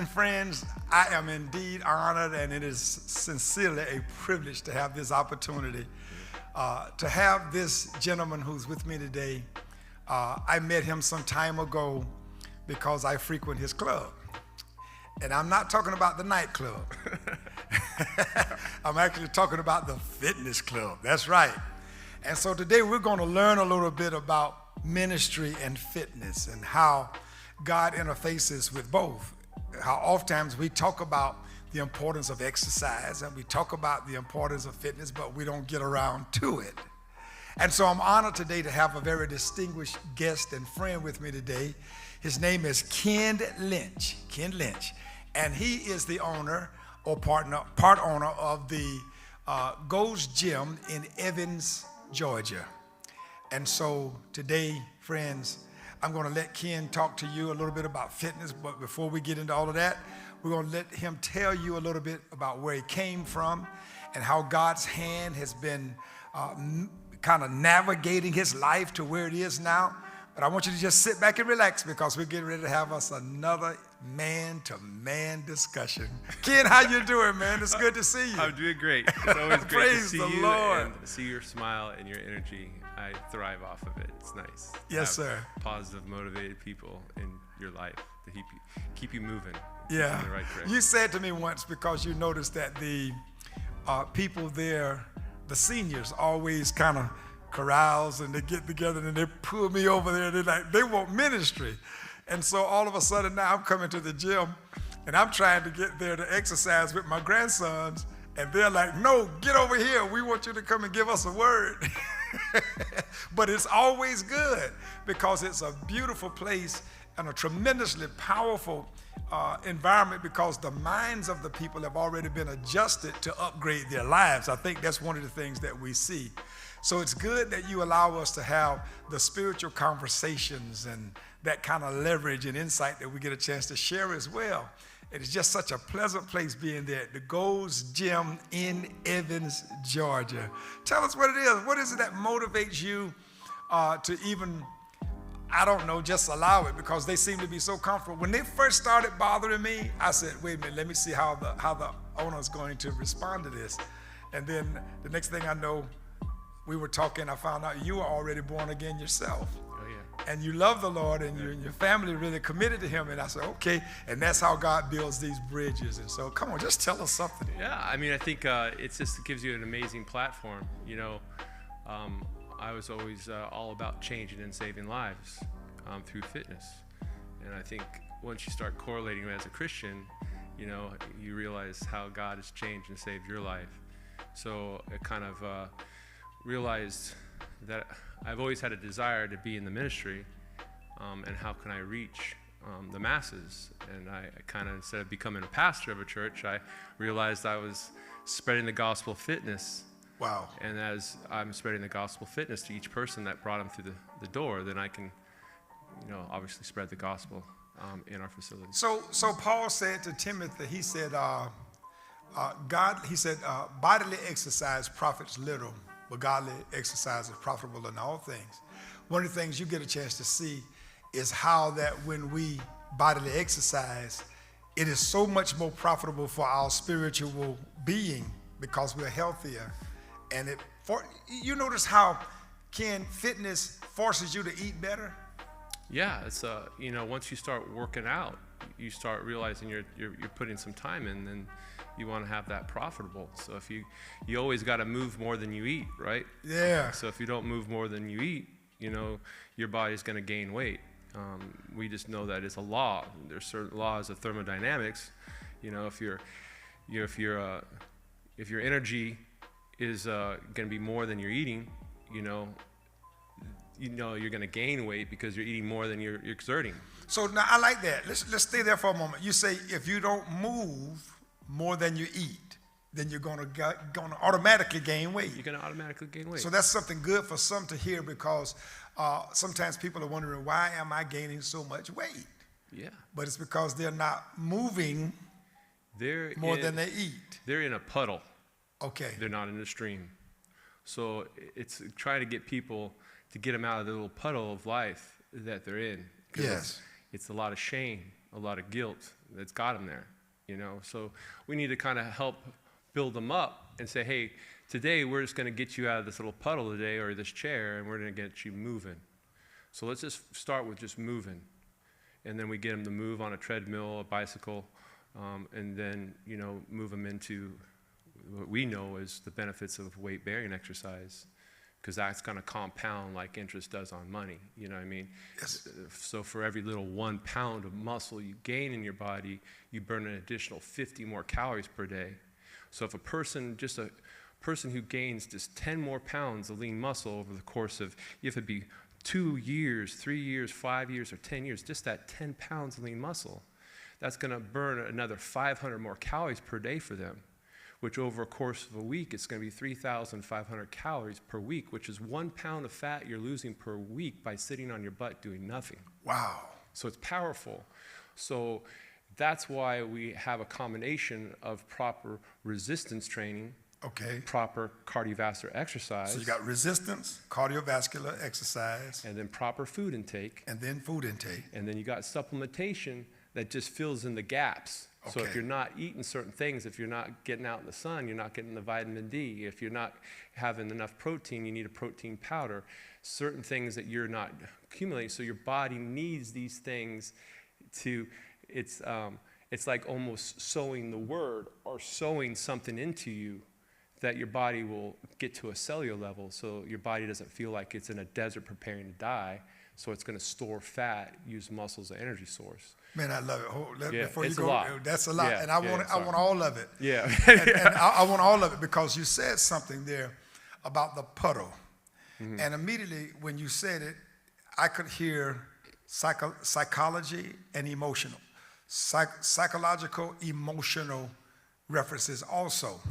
evening, friends. I am indeed honored, and it is sincerely a privilege to have this opportunity to have this gentleman who's with me today. I met him some time ago because I frequent his club. And I'm not talking about the nightclub. I'm actually talking about the fitness club. That's right. And so today we're going to learn a little bit about ministry and fitness and how God interfaces with both. How oftentimes we talk about the importance of exercise and we talk about the importance of fitness, but we don't get around to it. And so I'm honored today to have a very distinguished guest and friend with me today. His name is Ken Lynch. Ken Lynch. And he is the owner or part owner of the Gold's Gym in Evans, Georgia. And so today, friends, I'm going to let Ken talk to you a little bit about fitness, but before we get into all of that, we're going to let him tell you a little bit about where he came from and how God's hand has been kind of navigating his life to where it is now. But I want you to just sit back and relax because we're getting ready to have us another man-to-man discussion. Ken, how you doing, man? It's good to see you. I'm doing great. It's always great to see you Lord. And see your smile and your energy. I thrive off of it. It's nice. Yes, sir. Positive, motivated people in your life to keep you moving. Yeah. In the right direction. You said to me once, because you noticed that the people there, the seniors, always kind of carouse and they get together and they pull me over there. They want ministry. And so all of a sudden now I'm coming to the gym and I'm trying to get there to exercise with my grandsons. And they're like, no, get over here. We want you to come and give us a word. But it's always good because it's a beautiful place and a tremendously powerful environment because the minds of the people have already been adjusted to upgrade their lives. I think that's one of the things that we see. So it's good that you allow us to have the spiritual conversations and that kind of leverage and insight that we get a chance to share as well. It is just such a pleasant place being there at the Gold's Gym in Evans, Georgia. Tell us what it is. What is it that motivates you to even, I don't know, just allow it because they seem to be so comfortable. When they first started bothering me, I said, wait a minute, let me see how the owner is going to respond to this. And then the next thing I know, we were talking, I found out you were already born again yourself. Oh, yeah. And you love the Lord and you and your family really committed to him. And I said, okay. And that's how God builds these bridges. And so come on, just tell us something. Yeah, I mean, I think it gives you an amazing platform. You know, I was always all about changing and saving lives through fitness. And I think once you start correlating as a Christian, you know, you realize how God has changed and saved your life. So it kind of realized that I've always had a desire to be in the ministry, and how can I reach the masses? And I kind of, instead of becoming a pastor of a church, I realized I was spreading the gospel of fitness. Wow. And as I'm spreading the gospel of fitness to each person that brought them through the door, then I can, you know, obviously spread the gospel in our facility. So Paul said to Timothy, he said, bodily exercise profits little, but godly exercise is profitable in all things. One of the things you get a chance to see is how that when we bodily exercise, it is so much more profitable for our spiritual being because we're healthier. And you notice how, Ken, fitness forces you to eat better? Yeah, it's you know, once you start working out, you start realizing you're putting some time in, and you want to have that profitable. So if you always got to move more than you eat, right? Yeah. So if you don't move more than you eat, you know, your body's going to gain weight. We just know that it's a law. There's certain laws of thermodynamics. You know, if your energy is going to be more than you're eating, you know you're going to gain weight because you're eating more than you're exerting. So now I like that. Let's stay there for a moment. You say if you don't move more than you eat, then you're going to automatically gain weight. You're going to automatically gain weight. So that's something good for some to hear because sometimes people are wondering, why am I gaining so much weight? Yeah. But it's because they're not moving more than they eat. They're in a puddle. Okay. They're not in a stream. So it's trying to get people to get them out of the little puddle of life that they're in. Yes. It's a lot of shame, a lot of guilt, that's got them there, you know. So we need to kind of help build them up and say, hey, today we're just going to get you out of this little puddle today or this chair, and we're going to get you moving. So let's just start with just moving. And then we get them to move on a treadmill, a bicycle, and then, you know, move them into what we know is the benefits of weight-bearing exercise, because that's going to compound like interest does on money, you know what I mean? Yes. So for every little 1 pound of muscle you gain in your body, you burn an additional 50 more calories per day. So if a person who gains just 10 more pounds of lean muscle over the course of, if it be 2 years, 3 years, 5 years, or 10 years, just that 10 pounds of lean muscle, that's going to burn another 500 more calories per day for them, which over a course of a week, it's going to be 3,500 calories per week, which is 1 pound of fat you're losing per week by sitting on your butt doing nothing. Wow. So it's powerful. So that's why we have a combination of proper resistance training, Okay. proper cardiovascular exercise, So you got resistance, cardiovascular exercise, and then proper food intake, and then food intake. and then you got supplementation that just fills in the gaps. So if Okay. you're not eating certain things, if you're not getting out in the sun, you're not getting the vitamin D. If you're not having enough protein, you need a protein powder. Certain things that you're not accumulating. So your body needs these things to, it's like almost sowing the word or sowing something into you that your body will get to a cellular level, so your body doesn't feel like it's in a desert preparing to die. So it's going to store fat, use muscle as an energy source. Man, I love it. Yeah, Before you it's a go, lot. that's a lot, Yeah, and I yeah, want all of it. Yeah. And I want all of it because you said something there about the puddle, and immediately when you said it, I could hear psychology and emotional, psychological, emotional references also.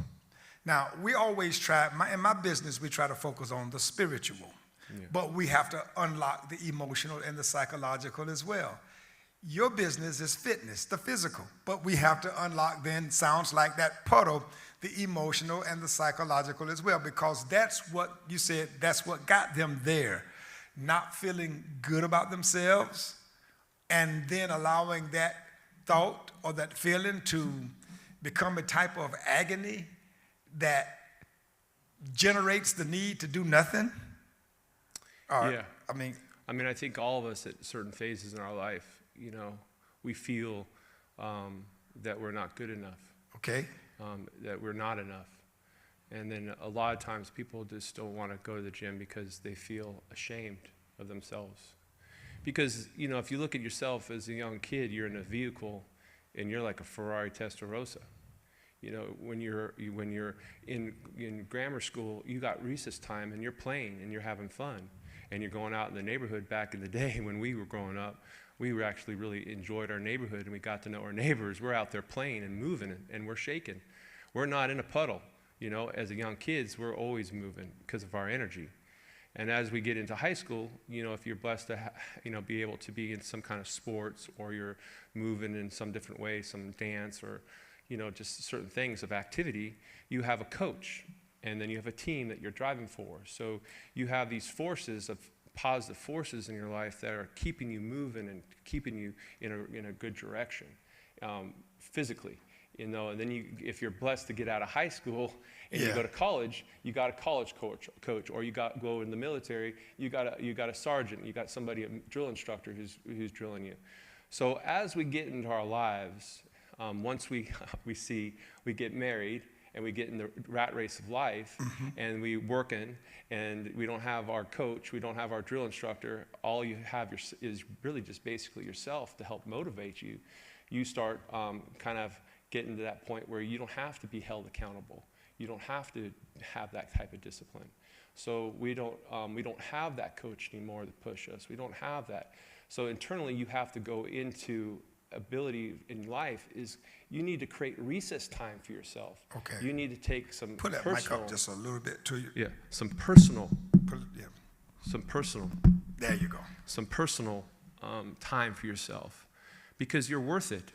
Now, we always try, in my business, we try to focus on the spiritual, but we have to unlock the emotional and the psychological as well. Your business is fitness, the physical, but we have to unlock then, sounds like that puddle, the emotional and the psychological as well, because that's what you said, that's what got them there, not feeling good about themselves, and then allowing that thought or that feeling to become a type of agony that generates the need to do nothing? Yeah. I mean, I think all of us at certain phases in our life, you know, we feel that we're not good enough, okay. that we're not enough. And then a lot of times people just don't want to go to the gym because they feel ashamed of themselves. Because, you know, if you look at yourself as a young kid, you're in a vehicle and you're like a Ferrari Testarossa. You know, when you're in grammar school, you got recess time and you're playing and you're having fun. And you're going out in the neighborhood. Back in the day when we were growing up, we were actually really enjoyed our neighborhood and we got to know our neighbors. We're out there playing and moving and we're shaking. We're not in a puddle. You know, as a young kids, we're always moving because of our energy. And as we get into high school, you know, if you're blessed to, be able to be in some kind of sports or you're moving in some different way, some dance or, you know, just certain things of activity, you have a coach and then you have a team that you're driving for. So you have these forces of positive forces in your life that are keeping you moving and keeping you in a good direction physically. You know, and then if you're blessed to get out of high school and you go to college, you got a college coach, or you go in the military, you got a sergeant, you got somebody, a drill instructor who's drilling you. So as we get into our lives, once we get married and we get in the rat race of life, and we working, and we don't have our coach, we don't have our drill instructor, all you have is really just basically yourself to help motivate you. You start kind of getting to that point where you don't have to be held accountable. You don't have to have that type of discipline. So we don't have that coach anymore to push us. We don't have that. So internally, you have to go into ability in life is you need to create recess time for yourself. Okay. You need to take some Put that mic up just a little bit to you. Yeah, some personal. There you go. Some personal time for yourself, because you're worth it.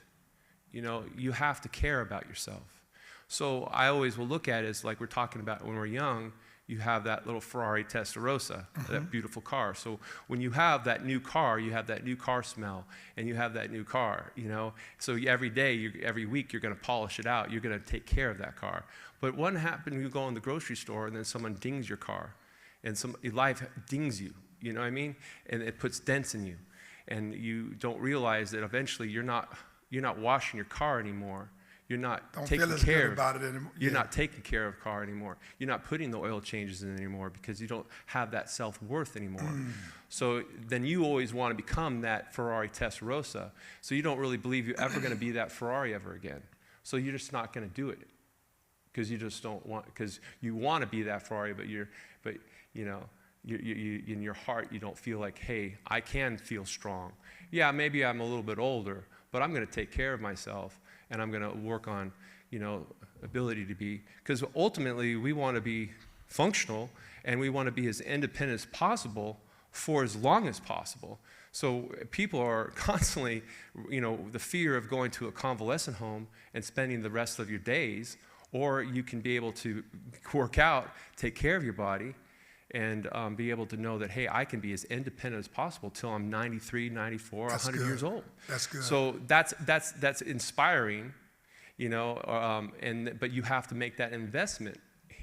You know, you have to care about yourself. So I always will look at it as like we're talking about when we're young, you have that little Ferrari Testarossa, that beautiful car. So when you have that new car, you have that new car smell, and you have that new car, you know. So every day, every week, you're going to polish it out. You're going to take care of that car. But what happens when you go in the grocery store and then someone dings your car, and life dings you, you know what I mean? And it puts dents in you, and you don't realize that eventually you're not washing your car anymore. You're not taking care about it anymore. You're not taking care of the car anymore. You're not putting the oil changes in anymore because you don't have that self-worth anymore. So then you always want to become that Ferrari Testarossa. So you don't really believe you're ever going to be that Ferrari ever again. So you're just not going to do it because you just don't want, because you want to be that Ferrari, but you know, you in your heart you don't feel like, hey, I can feel strong. Yeah, maybe I'm a little bit older, but I'm going to take care of myself. And I'm going to work on, you know, ability to be, because ultimately we want to be functional and we want to be as independent as possible for as long as possible. So people are constantly, you know, the fear of going to a convalescent home and spending the rest of your days, or you can be able to work out, take care of your body, and be able to know that, hey, I can be as independent as possible till I'm 93, 94, 100 years old. That's good. So that's inspiring, you know, but you have to make that investment.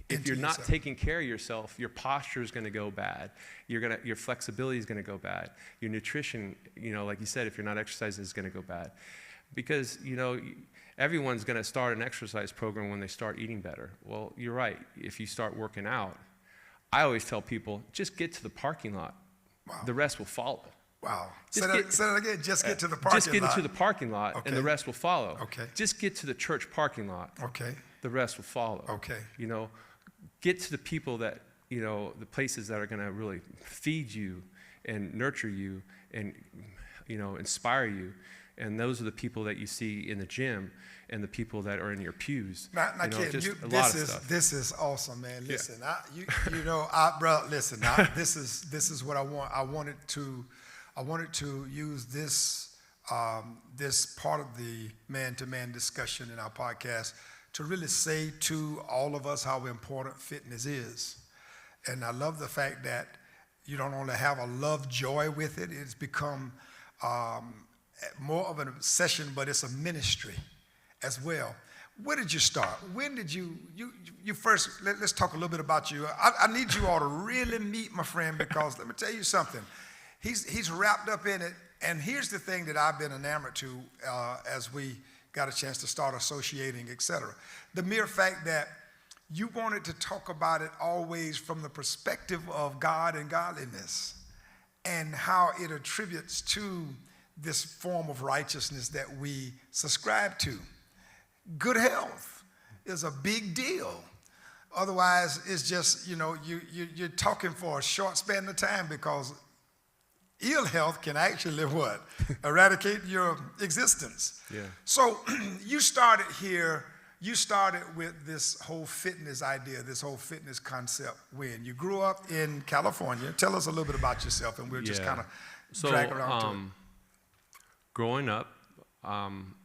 If you're not taking care of yourself, your posture is going to go bad. Your flexibility is going to go bad. Your nutrition, you know, like you said, if you're not exercising, is going to go bad. Because, you know, everyone's going to start an exercise program when they start eating better. Well, you're right. If you start working out, I always tell people, just get to the parking lot. Wow. The rest will follow. Wow. Say that again. Just get to the parking lot. Just get into the parking lot, and the rest will follow. Okay. Just get to the church parking lot. Okay. The rest will follow. Okay. You know, get to the people that, you know, the places that are going to really feed you and nurture you and, you know, inspire you. And those are the people that you see in the gym and the people that are in your pews. This is awesome, man. Listen, bro, listen. This is what I want. I wanted to use this this part of the man-to-man discussion in our podcast to really say to all of us how important fitness is. And I love the fact that you don't only have a love joy with it; it's become more of an obsession, but it's a ministry as well. Where did you start? When did you first, let's talk a little bit about you. I need you all to really meet my friend, because let me tell you something. He's wrapped up in it, and here's the thing that I've been enamored to as we got a chance to start associating, etc. The mere fact that you wanted to talk about it always from the perspective of God and godliness and how it attributes to this form of righteousness that we subscribe to. Good health is a big deal. Otherwise, it's just, you know, you're talking for a short span of time, because ill health can actually what? Eradicate your existence. Yeah. So you started here, you started with this whole fitness idea, this whole fitness concept when you grew up in California. Tell us a little bit about yourself, and we'll just kind of drag around to it. Growing up,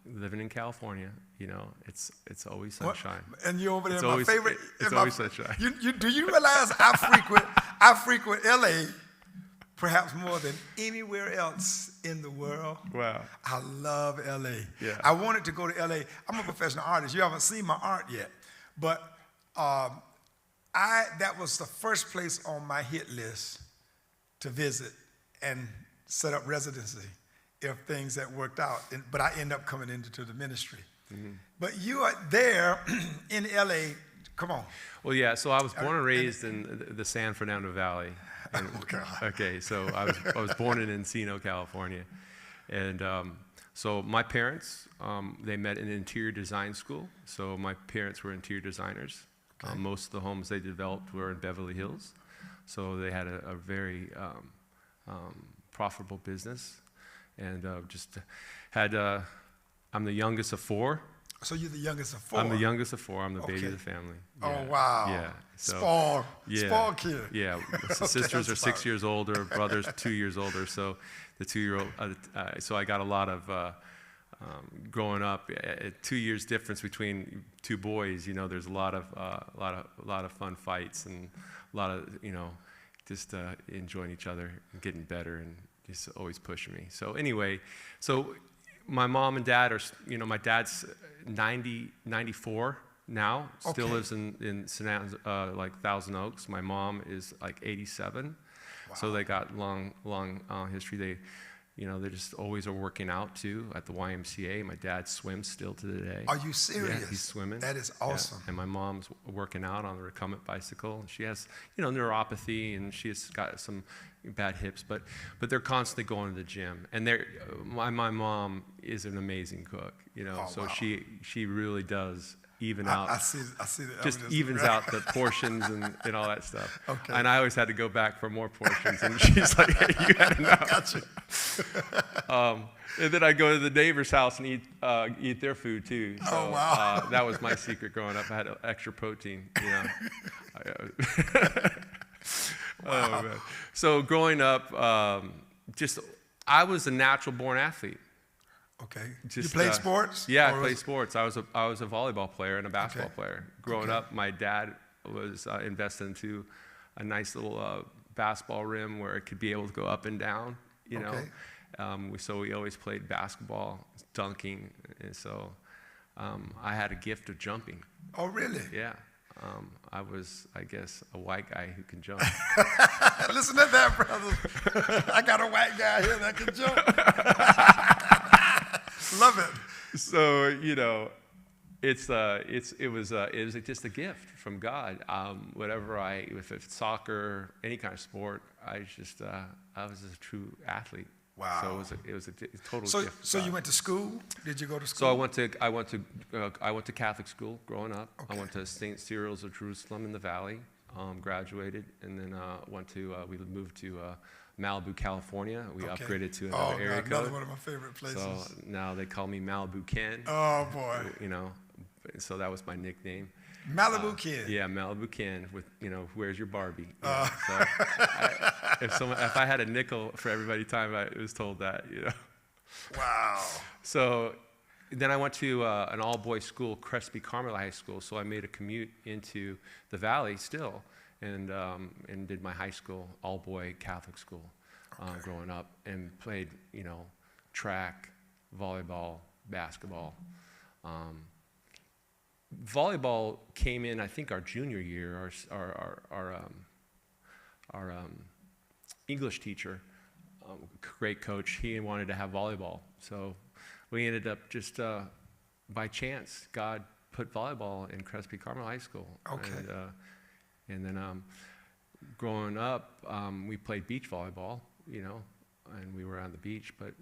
living in California, you know, it's always sunshine. What? And you're over there, it's always sunshine. Do you realize I frequent LA perhaps more than anywhere else in the world? Wow. I love LA. Yeah. I wanted to go to LA. I'm a professional artist. You haven't seen my art yet, but that was the first place on my hit list to visit and set up residency if things that worked out. But I end up coming into the ministry. Mm-hmm. But you are there in LA. Come on. Well, yeah. So I was born and raised in the San Fernando Valley. And, okay, so I was born in Encino, California, and so my parents they met in an interior design school. So my parents were interior designers. Okay. Most of the homes they developed were in Beverly Hills, so they had a very profitable business, and just had. I'm the youngest of four. So you're the youngest of four? I'm the youngest of four. I'm the baby of the family. Yeah. Oh, wow. Yeah. So, Spoiled kid. Yeah. So sisters are 6 years older, brothers 2 years older. So the 2-year-old, so I got a lot of growing up, 2 years difference between two boys. You know, there's a lot of fun fights and a lot of just enjoying each other and getting better and just always pushing me. So anyway, so my mom and dad are, my dad's 94 now, still lives in like Thousand Oaks. My mom is like 87. Wow. So they got long history. They just always are working out too at the YMCA. My dad swims still to the day. Are you serious? Yeah, he's swimming. That is awesome. Yeah. And my mom's working out on the recumbent bicycle. She has, neuropathy, and she's got some bad hips, but they're constantly going to the gym. And my mom is an amazing cook, so wow. she really does even out. I see the just evidence. Evens out the portions and all that stuff. Okay. And I always had to go back for more portions, and she's like, "Hey, you had enough." Gotcha. And then I go to the neighbor's house and eat their food too. So, oh wow! That was my secret growing up. I had extra protein. Wow. Oh man! So growing up, I was a natural born athlete. Okay. You played sports? Yeah, I played sports. I was a volleyball player and a basketball player. Growing up, my dad was invested into a nice little basketball rim where it could be able to go up and down. So we always played basketball, dunking, and so I had a gift of jumping. Oh, really? Yeah. I was, I guess, a white guy who can jump. Listen to that, brother. I got a white guy here that can jump. Love it. So it was just a gift from God. If it's soccer, any kind of sport, I was a true athlete. Wow. So it was a total gift. So you went to school? Did you go to school? So I went to Catholic school growing up. Okay. I went to St. Cyril's of Jerusalem in the Valley. Graduated, and then we moved to Malibu, California. We upgraded to another area code. Another one of my favorite places. So now they call me Malibu Ken. Oh boy. So that was my nickname. Malibu Ken. Yeah, Malibu Ken with, where's your Barbie? So if I had a nickel for every time I was told that, Wow. So then I went to an all-boys school, Crespi Carmel High School. So I made a commute into the Valley still, and did my high school all-boy Catholic school growing up, and played track, volleyball, basketball. Volleyball came in, I think, our junior year. Our English teacher, great coach, he wanted to have volleyball. So we ended up just by chance, God put volleyball in Crespi Carmel High School. Okay. And then growing up, we played beach volleyball, and we were on the beach, but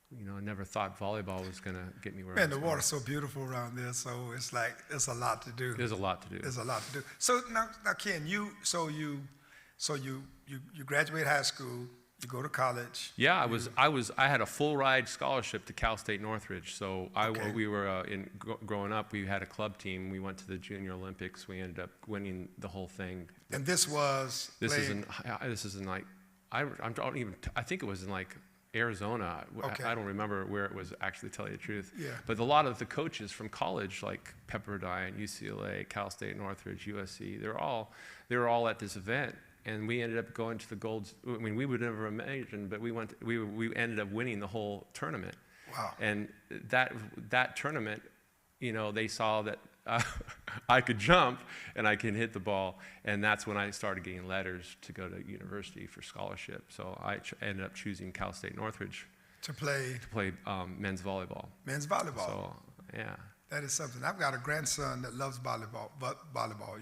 I never thought volleyball was going to get me where I was the water's so beautiful around there, so it's like it's a lot to do. There's a lot to do. There's a lot to do. So now Ken, you graduate high school, you go to college. Yeah, I had a full ride scholarship to Cal State Northridge. So we were growing up, we had a club team. We went to the Junior Olympics. We ended up winning the whole thing. And this is in like I think it was in like Arizona. Okay. I don't remember where it was actually, to tell you the truth. Yeah. But a lot of the coaches from college, like Pepperdine, UCLA, Cal State Northridge, USC, they were all at this event, and we ended up going to the gold. I mean, we would never imagine, but we ended up winning the whole tournament. Wow. And that tournament, they saw that I could jump and I can hit the ball, and that's when I started getting letters to go to university for scholarship. So I ended up choosing Cal State Northridge to play men's volleyball. Men's volleyball. So yeah, that is something. I've got a grandson that loves volleyball.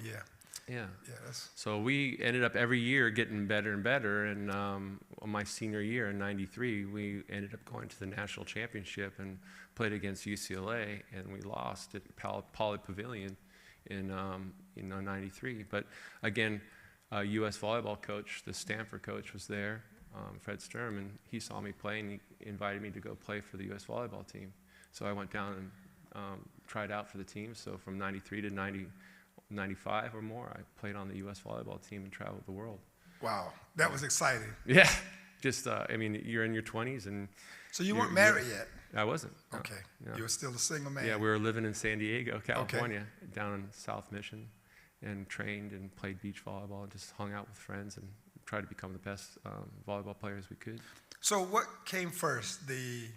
Yeah. Yeah. Yeah. So we ended up every year getting better and better, and my senior year in '93, we ended up going to the national championship and played against UCLA, and we lost at Poly Pavilion in '93. But again, U.S. volleyball coach, the Stanford coach, was there, Fred Sturm, and he saw me play, and he invited me to go play for the U.S. volleyball team. So I went down and tried out for the team. So from '93 to 95 or more, I played on the U.S. volleyball team and traveled the world. Wow, that was exciting. Yeah. just, I mean, you're in your 20s and. So you weren't married yet? I wasn't. No, Okay. no. You were still a single man? Yeah, we were living in San Diego, California, down in South Mission, and trained and played beach volleyball and just hung out with friends and tried to become the best volleyball players we could. So what came first, the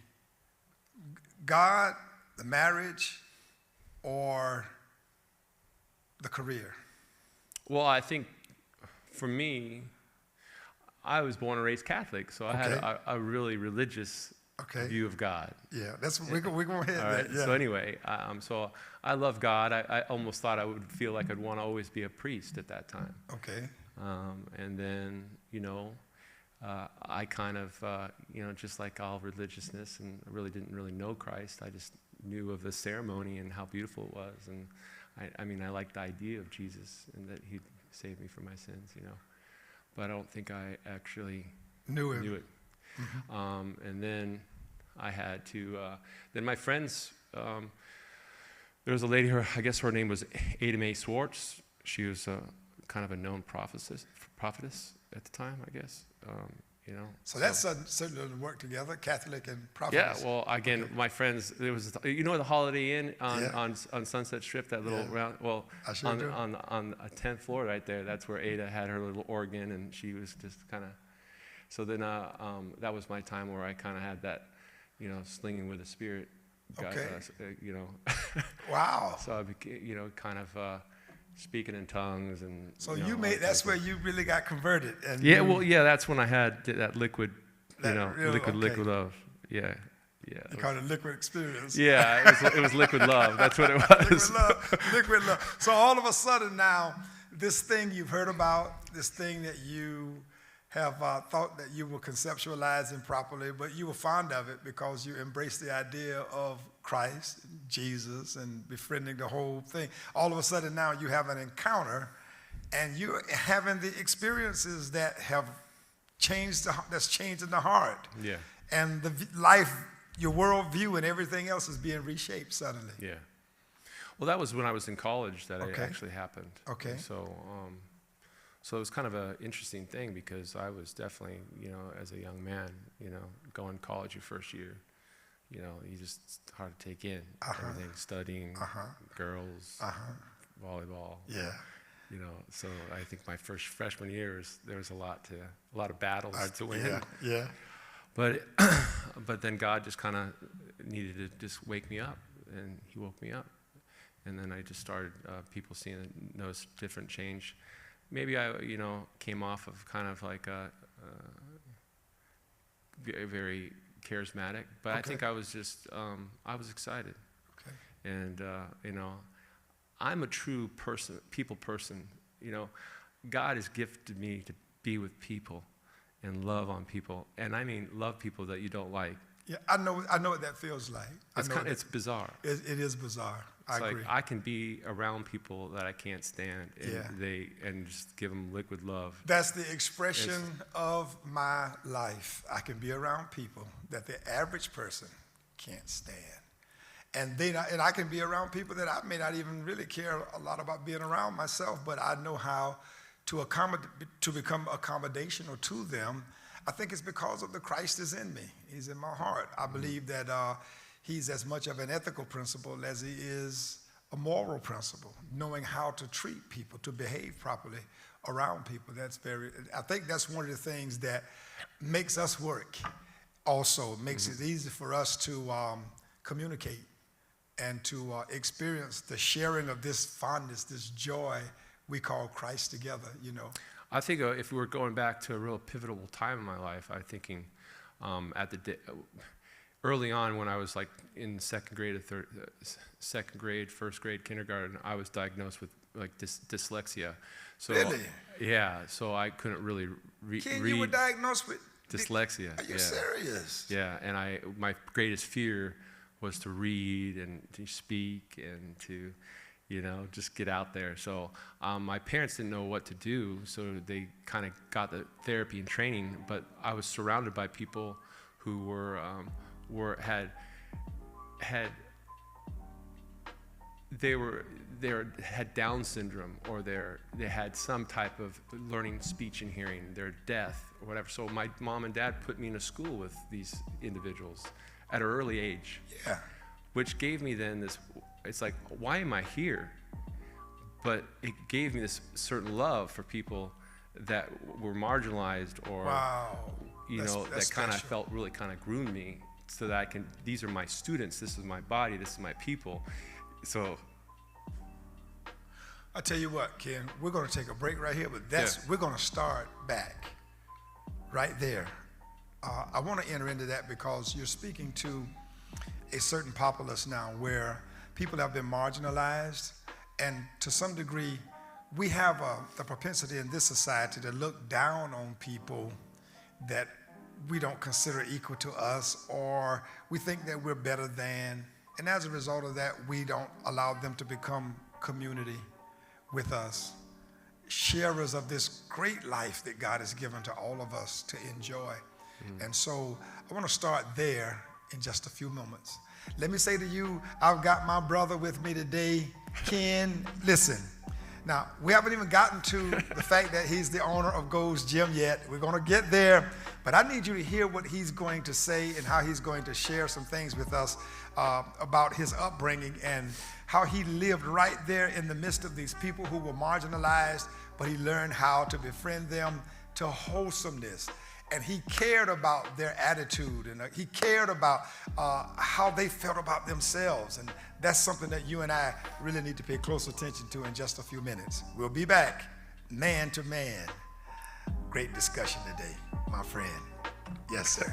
God, the marriage, or the career? Well, I think for me, I was born and raised Catholic, so I had a really religious view of God. Yeah, that's we're going to hit All right. that. Yeah. So anyway, so I love God. I almost thought I would feel like I'd want to always be a priest at that time. Okay. And then, I kind of, just like all religiousness, and I really didn't really know Christ. I just knew of the ceremony and how beautiful it was. And I mean, I liked the idea of Jesus and that he'd save me from my sins, But I don't think I actually knew it. Mm-hmm. And then I had to, then my friends, there was a lady, I guess her name was Ada Mae Swartz. She was kind of a known prophetess at the time, I guess. So that's certainly work together, Catholic and prophetess. Yeah, well, again, my friends, there was, the Holiday Inn on Sunset Strip, that little round, well, I sure do. on a 10th floor right there, that's where Ada had her little organ, and she was just kind of, so then that was my time where I kind of had that, slinging with the Spirit. Wow. So I became, kind of speaking in tongues and. So that's where you really got converted. And that's when I had that liquid, liquid love. Yeah. Yeah. You call it liquid experience. Yeah, it was liquid love. That's what it was. Liquid love. So all of a sudden now, this thing you've heard about, this thing that you have thought that you were conceptualizing properly, but you were fond of it because you embraced the idea of Christ, Jesus, and befriending the whole thing. All of a sudden now you have an encounter, and you're having the experiences that have changed, that's changing the heart. Yeah. And the life, your worldview and everything else is being reshaped suddenly. Yeah. Well, that was when I was in college that it actually happened. Okay. So it was kind of an interesting thing because I was definitely, as a young man, going to college your first year, you just, it's hard to take in everything, studying, girls, volleyball. Yeah. So I think my first freshman year there was a lot of battles to win. Yeah. But then God just kind of needed to just wake me up, and he woke me up. And then I just started, people notice different change. Maybe I, came off of kind of like a very charismatic, but I think I was just, I was excited. Okay. And, I'm a true people person. God has gifted me to be with people and love on people. And I mean, love people that you don't like. Yeah, I know what that feels like. It's bizarre. It is bizarre. I agree. I can be around people that I can't stand, and and just give them liquid love. That's the expression of my life. I can be around people that the average person can't stand, and I can be around people that I may not even really care a lot about being around myself, but I know how to become accommodational to them. I think it's because of the Christ is in me. He's in my heart. I believe that he's as much of an ethical principle as he is a moral principle, knowing how to treat people, to behave properly around people. I think that's one of the things that makes us work also, makes it easy for us to communicate and to experience the sharing of this fondness, this joy we call Christ together, I think if we were going back to a real pivotal time in my life, I'm thinking early on when I was like in second grade, first grade, kindergarten, I was diagnosed with like dyslexia. So, really? Yeah, so I couldn't really read. You were diagnosed with dyslexia. Are you serious? Yeah, and my greatest fear was to read and to speak and to just get out there. So my parents didn't know what to do, so they kind of got the therapy and training, but I was surrounded by people who had they had Down syndrome, or they had some type of learning speech and hearing. They're deaf or whatever. So my mom and dad put me in a school with these individuals at an early age. Yeah. Which gave me then this. It's like, why am I here? But it gave me this certain love for people that were marginalized, or Wow. that kind of special. felt really kind of groomed me, so that I can. These are my students. This is my body. This is my people. So I tell you what, Ken, we're going to take a break right here, but we're going to start back right there. I want to enter into that because you're speaking to a certain populace now where people have been marginalized, and to some degree, we have the propensity in this society to look down on people that we don't consider equal to us, or we think that we're better than, and as a result of that, we don't allow them to become community with us, sharers of this great life that God has given to all of us to enjoy. And so I want to start there in just a few moments. Let me say to you, I've got my brother with me today, Ken. Listen, now we haven't even gotten to the fact that he's the owner of Gold's Gym yet. We're going to get there, but I need you to hear what he's going to say and how he's going to share some things with us about his upbringing and how he lived right there in the midst of these people who were marginalized, but he learned how to befriend them to wholesomeness. And he cared about their attitude, and he cared about how they felt about themselves. And that's something that you and I really need to pay close attention to in just a few minutes. We'll be back, man to man. Great discussion today, my friend. Yes, sir.